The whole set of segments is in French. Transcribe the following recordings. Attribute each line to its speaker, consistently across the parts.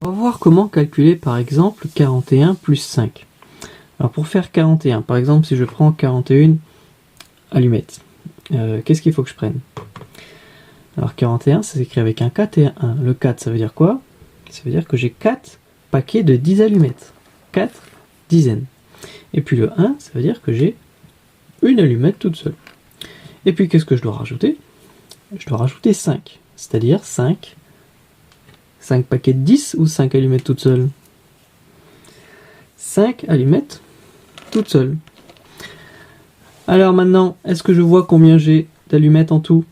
Speaker 1: On va voir comment calculer par exemple 41 plus 5. Alors pour faire 41, par exemple si je prends 41 allumettes, qu'est-ce qu'il faut que je prenne? Alors 41 ça s'écrit avec un 4 et un 1. Le 4 ça veut dire quoi? Ça veut dire que j'ai 4 paquets de 10 allumettes. 4 dizaines. Et puis le 1 ça veut dire que j'ai une allumette toute seule. Et puis qu'est-ce que je dois rajouter? Je dois rajouter 5. C'est-à-dire 5 paquets de 10 ou 5 allumettes toutes seules? 5 allumettes toutes seules. Alors maintenant, est-ce que je vois combien j'ai d'allumettes en tout?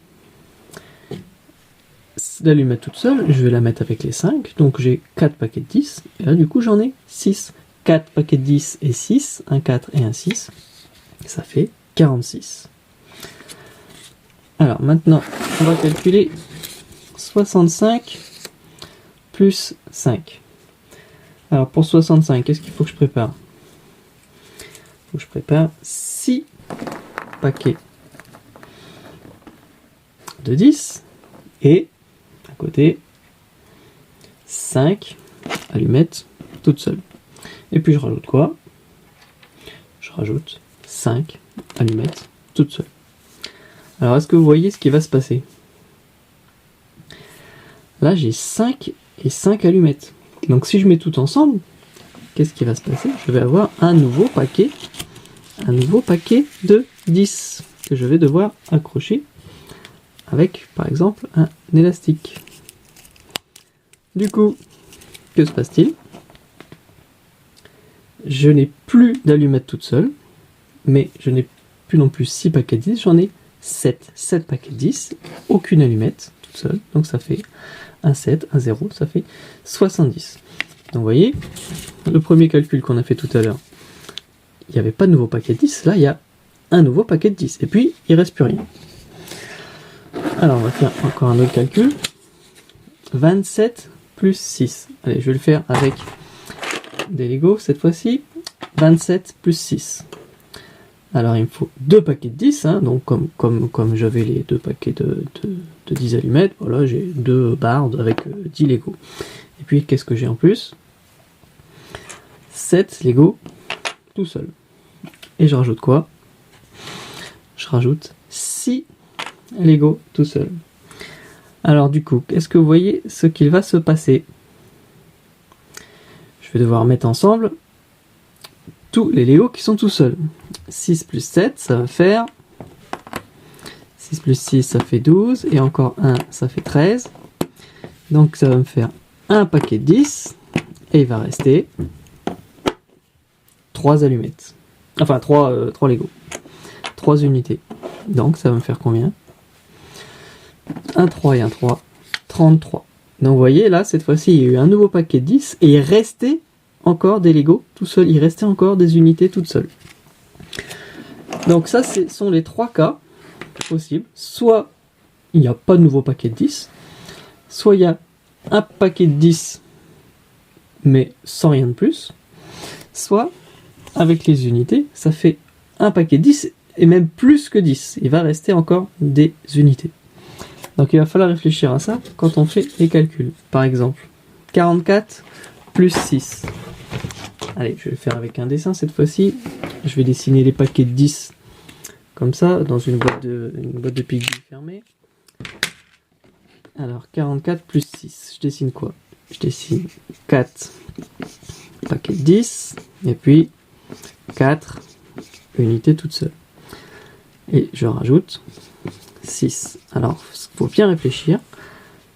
Speaker 1: D'allumettes toutes seules, je vais la mettre avec les 5, donc j'ai 4 paquets de 10, et là du coup j'en ai 6. 4 paquets de 10 et 6, un 4 et un 6, ça fait 46. Alors maintenant, on va calculer 65 plus 5. Alors pour 65, qu'est-ce qu'il faut que je prépare? Il faut que je prépare 6 paquets de 10 et à côté 5 allumettes toutes seules. Et puis je rajoute quoi? Je rajoute 5 allumettes toutes seules. Alors est-ce que vous voyez ce qui va se passer? Là j'ai 5 et 5 allumettes. Donc si je mets tout ensemble, qu'est-ce qui va se passer? Je vais avoir un nouveau paquet de 10 que je vais devoir accrocher avec par exemple un élastique. Du coup, que se passe-t-il? Je n'ai plus d'allumettes toutes seules, mais je n'ai plus non plus 6 paquets de 10, j'en ai 7. 7 paquets de 10, aucune allumette toute seule, donc ça fait un 7, un 0, ça fait 70. Donc vous voyez, le premier calcul qu'on a fait tout à l'heure, il n'y avait pas de nouveau paquet de 10, là il y a un nouveau paquet de 10, et puis il ne reste plus rien. Alors on va faire encore un autre calcul. 27 plus 6. Allez, je vais le faire avec des Lego cette fois-ci. 27 plus 6. Alors il me faut 2 paquets de 10, hein, donc comme j'avais les 2 paquets de 10 allumettes, voilà, j'ai 2 barres avec 10 Lego. Et puis qu'est-ce que j'ai en plus? 7 Lego tout seul. Et je rajoute quoi? Je rajoute 6 Lego tout seul. Alors du coup, est-ce que vous voyez ce qu'il va se passer? Je vais devoir mettre ensemble tous les Lego qui sont tout seuls. 6 plus 7, ça va faire... 6 plus 6, ça fait 12. Et encore 1, ça fait 13. Donc ça va me faire un paquet de 10. Et il va rester 3 allumettes. Enfin, 3 Lego. 3 unités. Donc ça va me faire combien? 1 3 et 1 3, 33. Donc vous voyez là, cette fois-ci, il y a eu un nouveau paquet de 10 et il restait encore des Lego tout seul. Il restait encore des unités toutes seules. Donc ça, ce sont les 3 cas possibles. Soit il n'y a pas de nouveau paquet de 10, soit il y a un paquet de 10 mais sans rien de plus, soit avec les unités, ça fait un paquet de 10 et même plus que 10. Il va rester encore des unités. Donc il va falloir réfléchir à ça quand on fait les calculs. Par exemple, 44 plus 6. Allez, je vais le faire avec un dessin cette fois-ci. Je vais dessiner les paquets de 10 comme ça, dans une boîte de Piggy fermée. Alors, 44 plus 6. Je dessine quoi? Je dessine 4 paquets de 10, et puis 4 unités toutes seules. Et je rajoute 6. Alors, il faut bien réfléchir.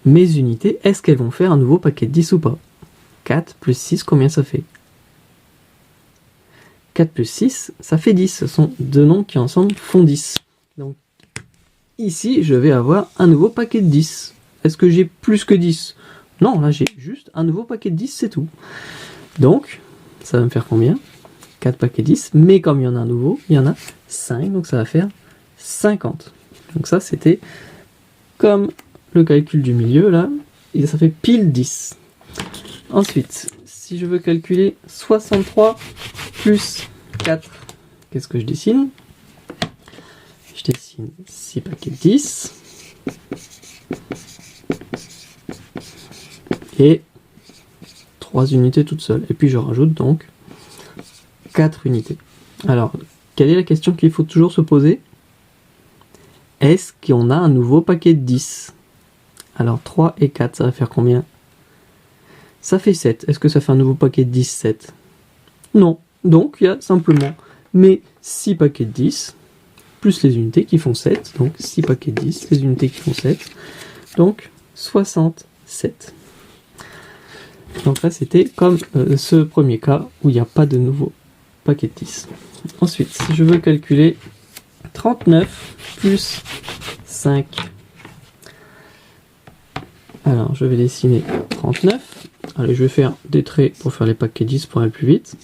Speaker 1: Mes unités, est-ce qu'elles vont faire un nouveau paquet de 10 ou pas? 4 plus 6, combien ça fait? 4 plus 6, ça fait 10. Ce sont deux nombres qui ensemble font 10. Donc, ici, je vais avoir un nouveau paquet de 10. Est-ce que j'ai plus que 10? Non, là, j'ai juste un nouveau paquet de 10, c'est tout. Donc, ça va me faire combien? 4 paquets de 10, mais comme il y en a un nouveau, il y en a 5, donc ça va faire 50. Donc ça, c'était comme le calcul du milieu, là, et ça fait pile 10. Ensuite, si je veux calculer 63 plus 4, qu'est-ce que je dessine? Je dessine 6 paquets de 10. Et 3 unités toutes seules. Et puis je rajoute donc 4 unités. Alors, quelle est la question qu'il faut toujours se poser? Est-ce qu'on a un nouveau paquet de 10? Alors 3 et 4, ça va faire combien? Ça fait 7. Est-ce que ça fait un nouveau paquet de 10, 7? Non. Donc il y a simplement mes 6 paquets de 10, plus les unités qui font 7. Donc 6 paquets de 10, les unités qui font 7. Donc 67. Donc là c'était comme ce premier cas où il n'y a pas de nouveau paquet de 10. Ensuite, si je veux calculer 39 plus 5. Alors, je vais dessiner 39. Allez, je vais faire des traits pour faire les paquets 10 pour aller plus vite.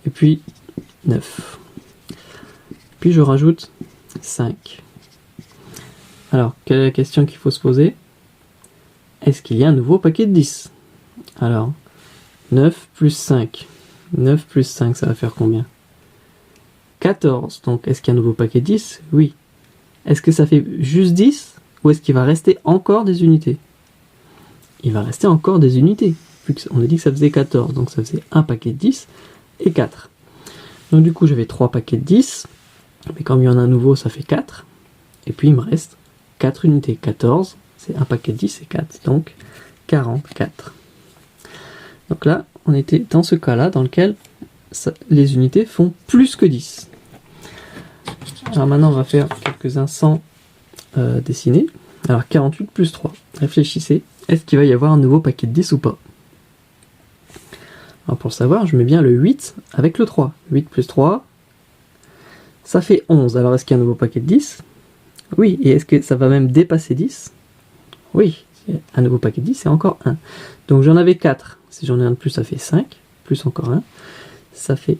Speaker 1: Et puis 9. Puis je rajoute 5. Alors, quelle est la question qu'il faut se poser? Est-ce qu'il y a un nouveau paquet de 10? Alors, 9 plus 5. 9 plus 5, ça va faire combien? 14. Donc, est-ce qu'il y a un nouveau paquet de 10? Oui. Est-ce que ça fait juste 10? Ou est-ce qu'il va rester encore des unités? Il va rester encore des unités. Vu qu'on a dit que ça faisait 14. Donc, ça faisait un paquet de 10 et 4. Donc, du coup, j'avais 3 paquets de 10. Mais comme il y en a un nouveau, ça fait 4. Et puis, il me reste 4 unités. 14, c'est un paquet de 10 et 4. Donc, 44. Donc là, on était dans ce cas-là dans lequel les unités font plus que 10. Alors maintenant, on va faire quelques-uns sans dessiner. Alors 48 plus 3. Réfléchissez. Est-ce qu'il va y avoir un nouveau paquet de 10 ou pas? Alors pour le savoir, je mets bien le 8 avec le 3. 8 plus 3, ça fait 11. Alors est-ce qu'il y a un nouveau paquet de 10? Oui. Et est-ce que ça va même dépasser 10? Oui. Un nouveau paquet de 10, c'est encore 1. Donc j'en avais 4. Si j'en ai un de plus, ça fait 5. Plus encore 1. Ça fait...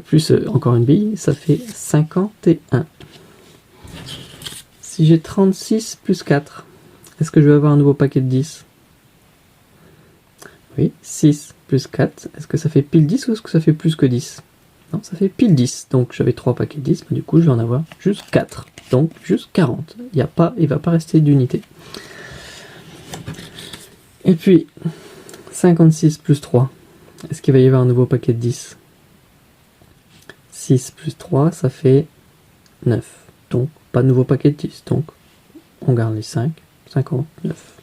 Speaker 1: plus encore une bille, ça fait 51. Si j'ai 36 plus 4, est-ce que je vais avoir un nouveau paquet de 10? Oui, 6 plus 4, est-ce que ça fait pile 10 ou est-ce que ça fait plus que 10? Non, ça fait pile 10. Donc j'avais 3 paquets de 10, mais du coup je vais en avoir juste 4. Donc juste 40. Il ne va pas rester d'unité. Et puis, 56 plus 3, est-ce qu'il va y avoir un nouveau paquet de 10? 6 plus 3, ça fait 9. Donc, pas de nouveau paquet de 10. Donc, on garde les 5. 59.